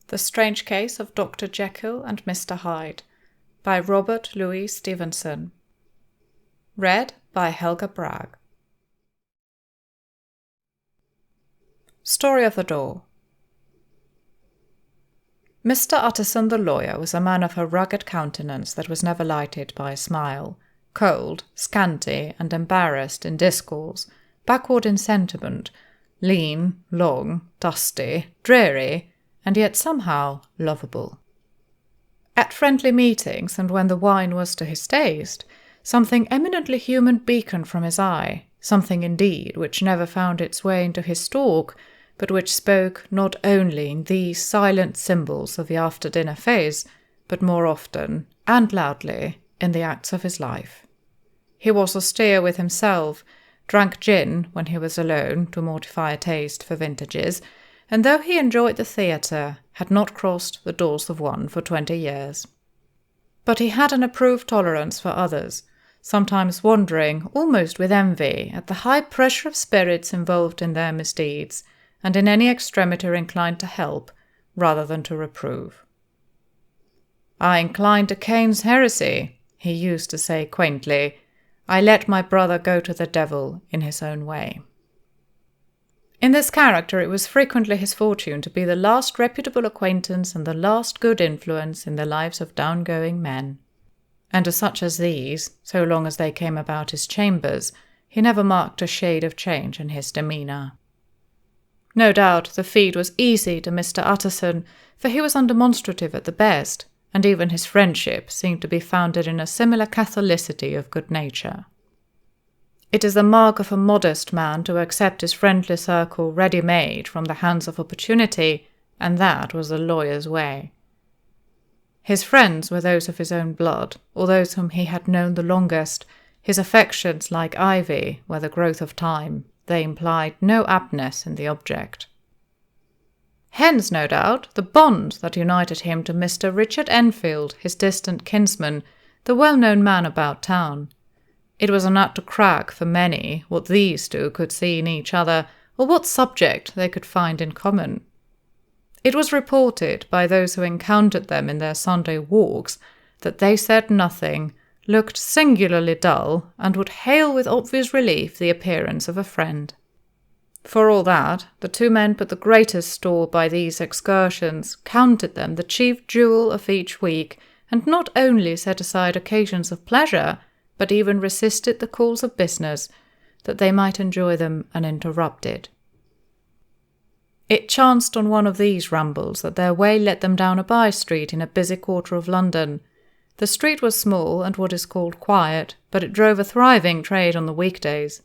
The Strange Case of Dr. Jekyll and Mr. Hyde by Robert Louis Stevenson. Read by Helga Bragg. Story of the Door. Mr. Utterson the lawyer was a man of a rugged countenance that was never lighted by a smile, cold, scanty, and embarrassed in discourse, backward in sentiment, lean, long, dusty, dreary, and yet somehow lovable. At friendly meetings, and when the wine was to his taste, something eminently human beaconed from his eye, something indeed which never found its way into his talk, but which spoke not only in these silent symbols of the after-dinner phase, but more often, and loudly, in the acts of his life. He was austere with himself, drank gin when he was alone to mortify a taste for vintages, and though he enjoyed the theatre, had not crossed the doors of one for 20 years. But he had an approved tolerance for others, sometimes wondering, almost with envy, at the high pressure of spirits involved in their misdeeds, and in any extremity inclined to help, rather than to reprove. "I incline to Cain's heresy," he used to say quaintly. "I let my brother go to the devil in his own way." In this character it was frequently his fortune to be the last reputable acquaintance and the last good influence in the lives of down-going men. And to such as these, so long as they came about his chambers, he never marked a shade of change in his demeanour. No doubt the feat was easy to Mr. Utterson, for he was undemonstrative at the best, and even his friendship seemed to be founded in a similar catholicity of good nature. It is the mark of a modest man to accept his friendly circle ready-made from the hands of opportunity, and that was the lawyer's way. His friends were those of his own blood, or those whom he had known the longest. His affections, like ivy, were the growth of time. They implied no aptness in the object. Hence, no doubt, the bond that united him to Mr. Richard Enfield, his distant kinsman, the well-known man about town. It was a nut to crack for many what these two could see in each other, or what subject they could find in common. It was reported by those who encountered them in their Sunday walks that they said nothing, looked singularly dull, and would hail with obvious relief the appearance of a friend. For all that, the two men put the greatest store by these excursions, counted them the chief jewel of each week, and not only set aside occasions of pleasure, but even resisted the calls of business, that they might enjoy them uninterrupted. It chanced on one of these rambles that their way led them down a by-street in a busy quarter of London. The street was small and what is called quiet, but it drove a thriving trade on the weekdays.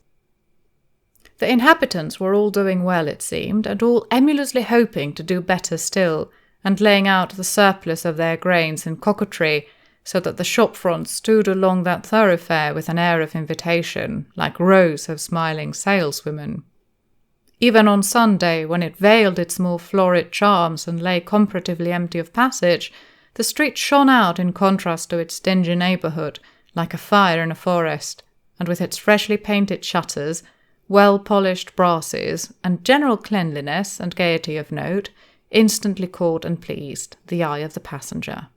The inhabitants were all doing well, it seemed, and all emulously hoping to do better still, and laying out the surplus of their grains in coquetry, so that the shop fronts stood along that thoroughfare with an air of invitation, like rows of smiling saleswomen. Even on Sunday, when it veiled its more florid charms and lay comparatively empty of passage, the street shone out in contrast to its dingy neighbourhood, like a fire in a forest, and with its freshly painted shutters, well-polished brasses, and general cleanliness and gaiety of note, instantly caught and pleased the eye of the passenger.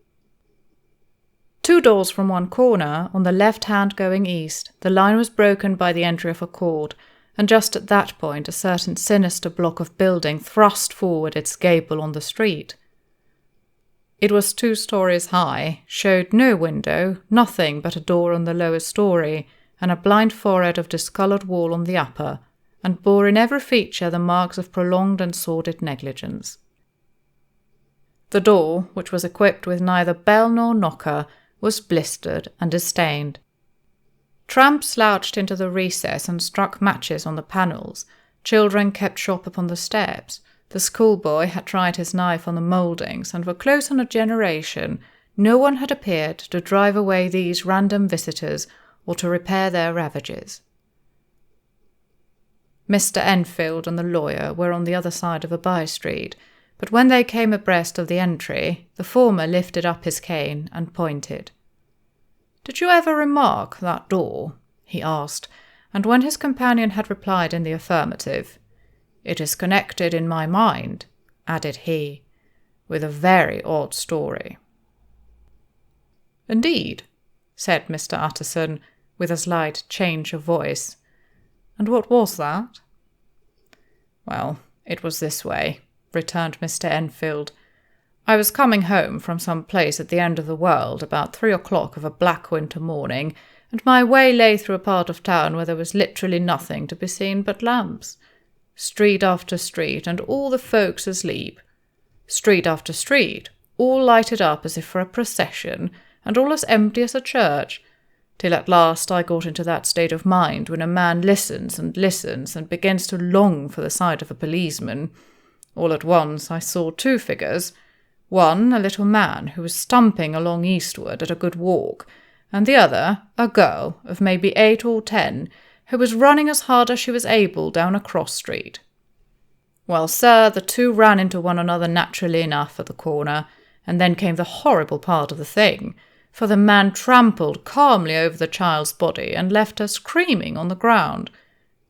2 doors from one corner, on the left hand going east, the line was broken by the entry of a court, and just at that point a certain sinister block of building thrust forward its gable on the street. It was 2 stories high, showed no window, nothing but a door on the lower story, and a blind forehead of discoloured wall on the upper, and bore in every feature the marks of prolonged and sordid negligence. The door, which was equipped with neither bell nor knocker, was blistered and disdained. Tramps slouched into the recess and struck matches on the panels. Children kept shop upon the steps. The schoolboy had tried his knife on the mouldings, and for close on a generation no one had appeared to drive away these random visitors or to repair their ravages. Mr. Enfield and the lawyer were on the other side of a by-street, but when they came abreast of the entry, the former lifted up his cane and pointed. "Did you ever remark that door?" he asked, and when his companion had replied in the affirmative, "It is connected in my mind," added he, with a very odd story." "Indeed," said Mr. Utterson, with a slight change of voice. "And what was that?" "Well, it was this way," returned Mr. Enfield. "I was coming home from some place at the end of the world about 3 o'clock of a black winter morning, and my way lay through a part of town where there was literally nothing to be seen but lamps. Street after street, and all the folks asleep. Street after street, all lighted up as if for a procession, and all as empty as a church, till at last I got into that state of mind when a man listens and begins to long for the sight of a policeman. All at once I saw 2 figures, one a little man who was stumping along eastward at a good walk, and the other a girl of maybe 8 or 10, who was running as hard as she was able down a cross street. Well, sir, the 2 ran into one another naturally enough at the corner, and then came the horrible part of the thing, for the man trampled calmly over the child's body and left her screaming on the ground.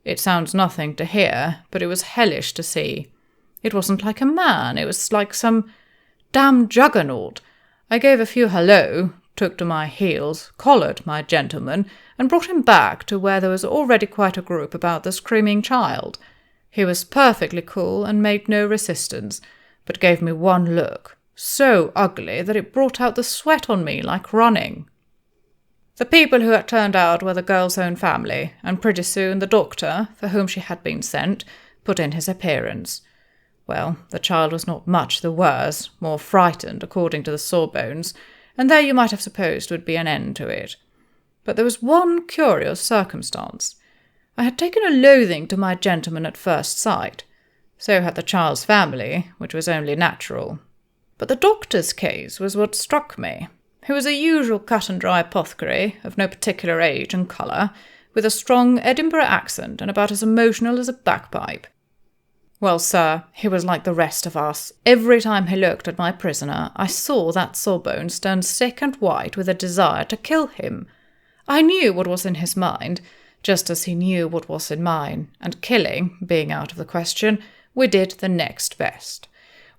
It sounds nothing to hear, but it was hellish to see. It wasn't like a man, it was like some damned juggernaut. I gave a few hello, took to my heels, collared my gentleman, and brought him back to where there was already quite a group about the screaming child. He was perfectly cool and made no resistance, but gave me one look, so ugly that it brought out the sweat on me like running. The people who had turned out were the girl's own family, and pretty soon the doctor, for whom she had been sent, put in his appearance. Well, the child was not much the worse, more frightened, according to the sawbones, and there you might have supposed would be an end to it. But there was one curious circumstance. I had taken a loathing to my gentleman at first sight. So had the child's family, which was only natural. But the doctor's case was what struck me. He was a usual cut-and-dry apothecary, of no particular age and colour, with a strong Edinburgh accent and about as emotional as a bagpipe. Well, sir, he was like the rest of us. Every time he looked at my prisoner, I saw that Sawbones turn sick and white with a desire to kill him. I knew what was in his mind, just as he knew what was in mine, and killing, being out of the question, we did the next best.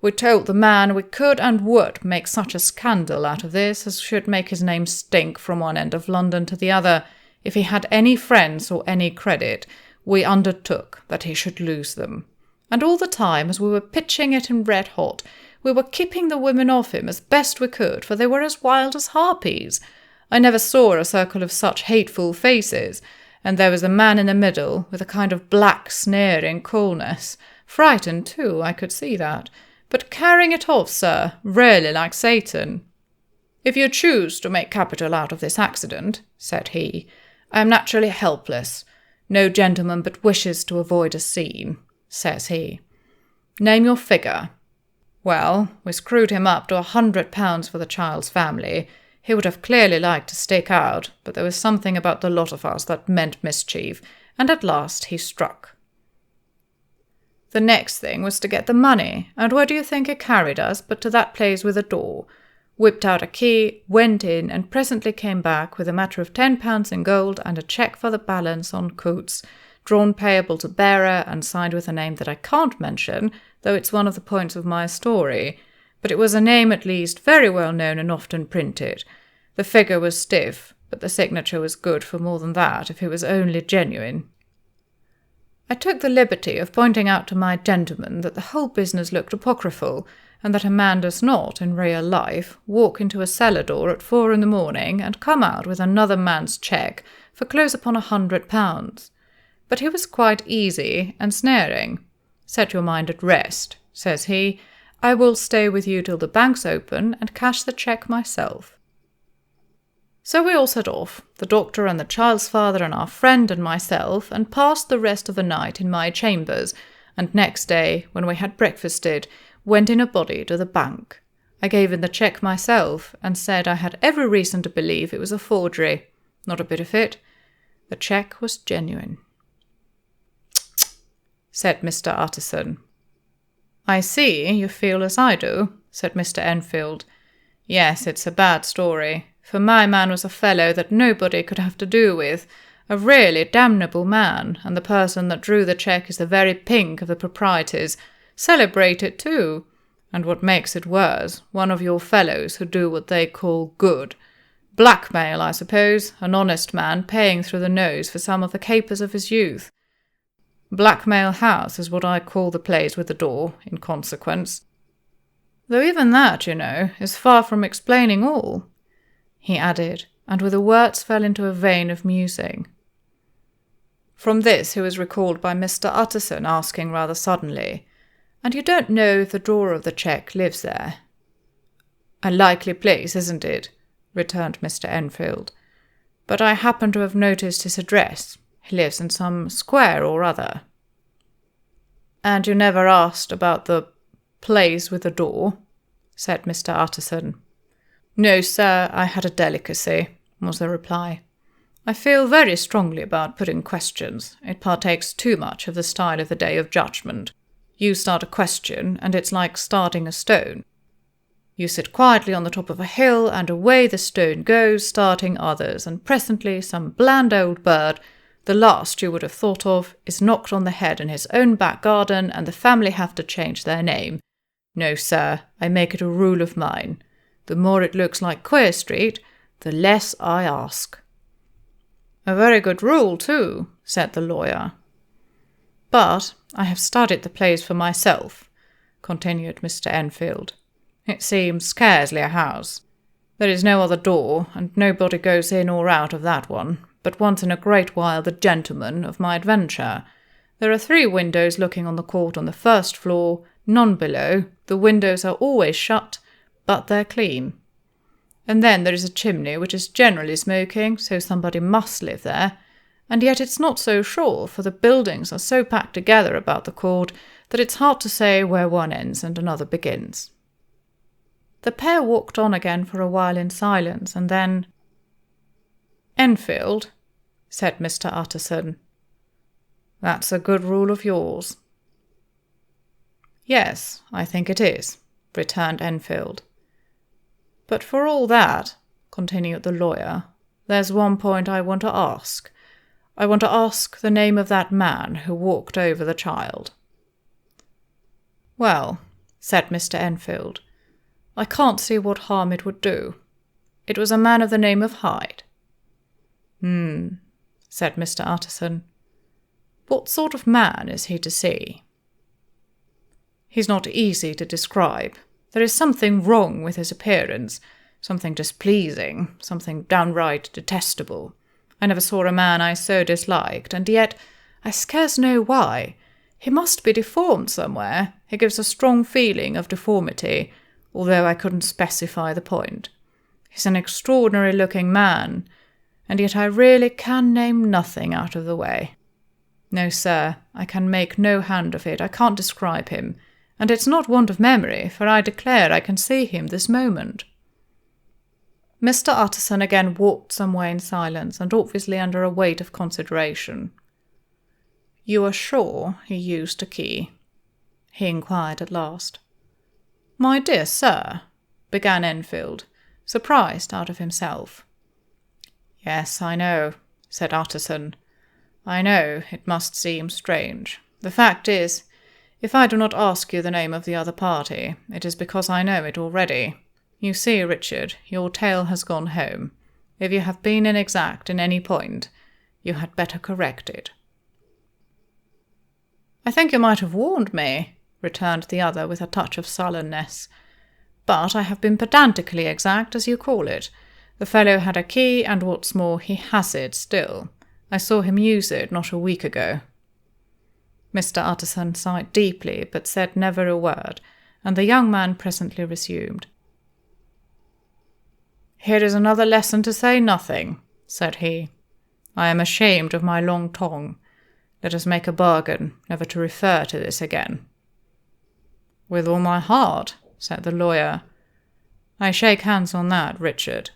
We told the man we could and would make such a scandal out of this as should make his name stink from one end of London to the other. If he had any friends or any credit, we undertook that he should lose them. And all the time, as we were pitching it in red hot, we were keeping the women off him as best we could, for they were as wild as harpies. I never saw a circle of such hateful faces, and there was a man in the middle, with a kind of black sneering coolness. Frightened, too, I could see that, but carrying it off, sir, really like Satan. "If you choose to make capital out of this accident," said he, "I am naturally helpless. No gentleman but wishes to avoid a scene," says he. "Name your figure." Well, we screwed him up to £100 for the child's family. He would have clearly liked to stick out, but there was something about the lot of us that meant mischief, and at last he struck. The next thing was to get the money, and where do you think he carried us but to that place with a door? Whipped out a key, went in, and presently came back with a matter of £10 in gold and a cheque for the balance on Coates, drawn payable to bearer and signed with a name that I can't mention, though it's one of the points of my story. But it was a name at least very well known and often printed. The figure was stiff, but the signature was good for more than that if it was only genuine. I took the liberty of pointing out to my gentleman that the whole business looked apocryphal, and that a man does not, in real life, walk into a cellar door at 4 a.m. and come out with another man's cheque for close upon £100. But he was quite easy and snaring. "Set your mind at rest," says he. "I will stay with you till the bank's open and cash the cheque myself." So we all set off, the doctor and the child's father and our friend and myself, and passed the rest of the night in my chambers, and next day, when we had breakfasted, went in a body to the bank. I gave in the cheque myself, and said I had every reason to believe it was a forgery. Not a bit of it. The cheque was genuine. Said Mr. Utterson. "I see you feel as I do," said Mr. Enfield. "Yes, it's a bad story, for my man was a fellow that nobody could have to do with, a really damnable man, and the person that drew the cheque is the very pink of the proprietors, celebrated too, And what makes it worse, one of your fellows who do what they call good. Blackmail, I suppose, an honest man paying through the nose for some of the capers of his youth. Blackmail House is what I call the place with the door, in consequence. Though even that, you know, is far from explaining all," he added, and with the words fell into a vein of musing. From this he was recalled by Mr. Utterson asking rather suddenly, "And you don't know if the drawer of the cheque lives there?" "A likely place, isn't it?" returned Mr. Enfield. "But I happen to have noticed his address. He lives in some square or other." "And you never asked about the place with the door?" said Mr. Utterson. "No, sir, I had a delicacy," was the reply. "I feel very strongly about putting questions. It partakes too much of the style of the Day of Judgment. You start a question, and it's like starting a stone. You sit quietly on the top of a hill, and away the stone goes, starting others, and presently some bland old bird, the last you would have thought of, is knocked on the head in his own back garden, and the family have to change their name. No, sir, I make it a rule of mine. The more it looks like Queer Street, the less I ask." "A very good rule, too," said the lawyer. "But I have studied the place for myself," continued Mr. Enfield. "It seems scarcely a house. There is no other door, and nobody goes in or out of that one, but once in a great while the gentleman of my adventure. There are 3 windows looking on the court on the first floor, none below. The windows are always shut, but they're clean. And then there is a chimney which is generally smoking, so somebody must live there. And yet it's not so sure, for the buildings are so packed together about the court that it's hard to say where one ends and another begins." The pair walked on again for a while in silence, and then, "Enfield," said Mr. Utterson, "that's a good rule of yours." "Yes, I think it is," returned Enfield. "But for all that," continued the lawyer, "there's one point I want to ask. I want to ask the name of that man who walked over the child." "Well," said Mr. Enfield, "I can't see what harm it would do. It was a man of the name of Hyde." Said Mr. Utterson. "What sort of man is he to see?" "He's not easy to describe. There is something wrong with his appearance, something displeasing, something downright detestable. I never saw a man I so disliked, and yet I scarce know why. He must be deformed somewhere. He gives a strong feeling of deformity, although I couldn't specify the point. He's an extraordinary-looking man, and yet I really can name nothing out of the way. No, sir, I can make no hand of it. I can't describe him, and it's not want of memory, for I declare I can see him this moment." Mr. Utterson again walked some way in silence, and obviously under a weight of consideration. "You are sure he used a key?" he inquired at last. "My dear sir," began Enfield, surprised out of himself. "Yes, I know," said Utterson. "I know it must seem strange. The fact is, if I do not ask you the name of the other party, it is because I know it already. You see, Richard, your tale has gone home. If you have been inexact in any point, you had better correct it." "I think you might have warned me," returned the other with a touch of sullenness. "But I have been pedantically exact, as you call it. The fellow had a key, and what's more, he has it still. I saw him use it not a week ago." Mr. Utterson sighed deeply, but said never a word, and the young man presently resumed. "Here is another lesson to say nothing," said he. "I am ashamed of my long tongue. Let us make a bargain, never to refer to this again." "With all my heart," said the lawyer. "I shake hands on that, Richard,"